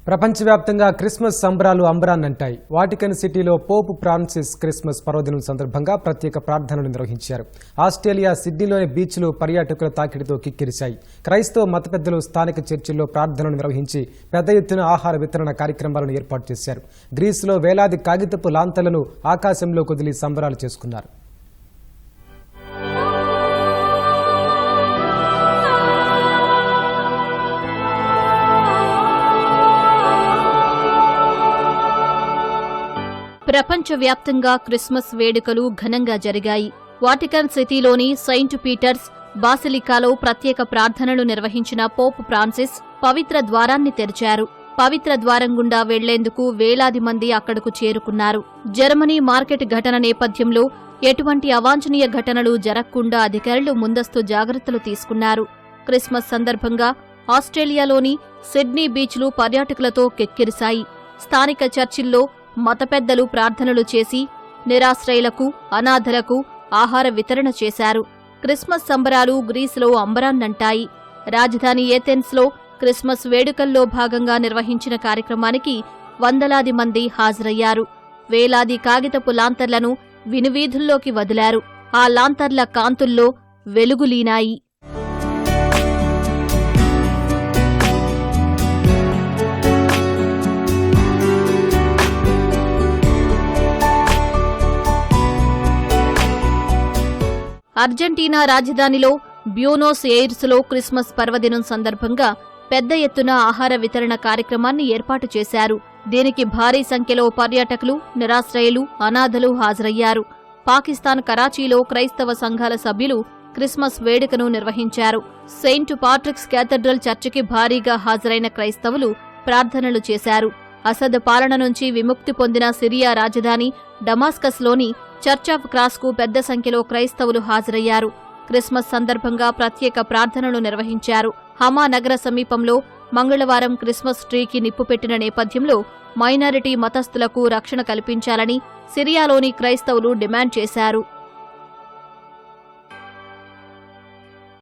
ప్రపంచవ్యాప్తంగా క్రిస్మస్ సంబరాలు అంబరాన్నంటాయి. వాటికన్ సిటీలో పోప్ ఫ్రాన్సిస్ క్రిస్మస్ పర్వదినం సందర్భంగా ప్రత్యేక ప్రార్థనలు నిర్వహించారు. ఆస్ట్రేలియా సిడ్నీలోని బీచ్లు పర్యాటకుల తాకిడితో కిక్కిరిశాయి. క్రైస్తవ మత పెద్దలు స్థానిక చర్చిల్లో ప్రార్థనలు నిర్వహించి పెద్ద ఎత్తున ఆహార వితరణ కార్యక్రమాలను ఏర్పాటు చేశారు. గ్రీసులో వేలాది కాగితపు లాంతలను ఆకాశంలో కొదిలి సంబరాలు చేసుకున్నారు. ప్రపంచవ్యాప్తంగా క్రిస్మస్ వేడుకలు ఘనంగా జరిగాయి. వాటికన్ సిటీలోని సెయింట్ పీటర్స్ బాసిలికాలో ప్రత్యేక ప్రార్థనలు నిర్వహించిన పోప్ ఫ్రాన్సిస్ పవిత్ర ద్వారాన్ని తెరిచారు. పవిత్ర ద్వారం గుండా వెళ్లేందుకు వేలాది మంది అక్కడకు చేరుకున్నారు. జర్మనీ మార్కెట్ ఘటన నేపథ్యంలో ఎటువంటి అవాంఛనీయ ఘటనలు జరగకుండా అధికారులు ముందస్తు జాగ్రత్తలు తీసుకున్నారు. క్రిస్మస్ సందర్భంగా ఆస్ట్రేలియాలోని సిడ్నీ బీచ్లు పర్యాటకులతో కిక్కిరిశాయి. స్థానిక చర్చిల్లో మత పెద్దలు ప్రార్థనలు చేసి నిరాశ్రయులకు, అనాథలకు ఆహార వితరణ చేశారు. క్రిస్మస్ సంబరాలు గ్రీసులో అంబరాన్నంటాయి. రాజధాని ఏథెన్స్లో క్రిస్మస్ వేడుకల్లో భాగంగా నిర్వహించిన కార్యక్రమానికి వందలాది మంది హాజరయ్యారు. వేలాది కాగితపు లాంతర్లను వినువీధుల్లోకి వదిలారు. ఆ లాంతర్ల కాంతుల్లో వెలుగులీనాయి. అర్జెంటీనా రాజధానిలో బ్యూనోస్ ఎయిర్స్లో క్రిస్మస్ పర్వదినం సందర్భంగా పెద్ద ఎత్తున ఆహార వితరణ కార్యక్రమాన్ని ఏర్పాటు చేశారు. దీనికి భారీ సంఖ్యలో పర్యాటకులు, నిరాశ్రయులు, అనాథలు హాజరయ్యారు. పాకిస్తాన్ కరాచీలో క్రైస్తవ సంఘాల సభ్యులు క్రిస్మస్ వేడుకను నిర్వహించారు. సెయింట్ పాట్రిక్స్ కేథడ్రల్ చర్చికి భారీగా హాజరైన క్రైస్తవులు ప్రార్థనలు చేశారు. అసద్ పాలన నుంచి విముక్తి పొందిన సిరియా రాజధాని డమాస్కస్లోని చర్చ్ ఆఫ్ క్రాస్కు పెద్ద సంఖ్యలో క్రైస్తవులు హాజరయ్యారు. క్రిస్మస్ సందర్భంగా ప్రత్యేక ప్రార్థనలు నిర్వహించారు. హమా నగర సమీపంలో మంగళవారం క్రిస్మస్ ట్రీకి నిప్పుపెట్టిన నేపథ్యంలో మైనారిటీ మతస్థులకు రక్షణ కల్పించాలని సిరియాలోని క్రైస్తవులు డిమాండ్ చేశారు.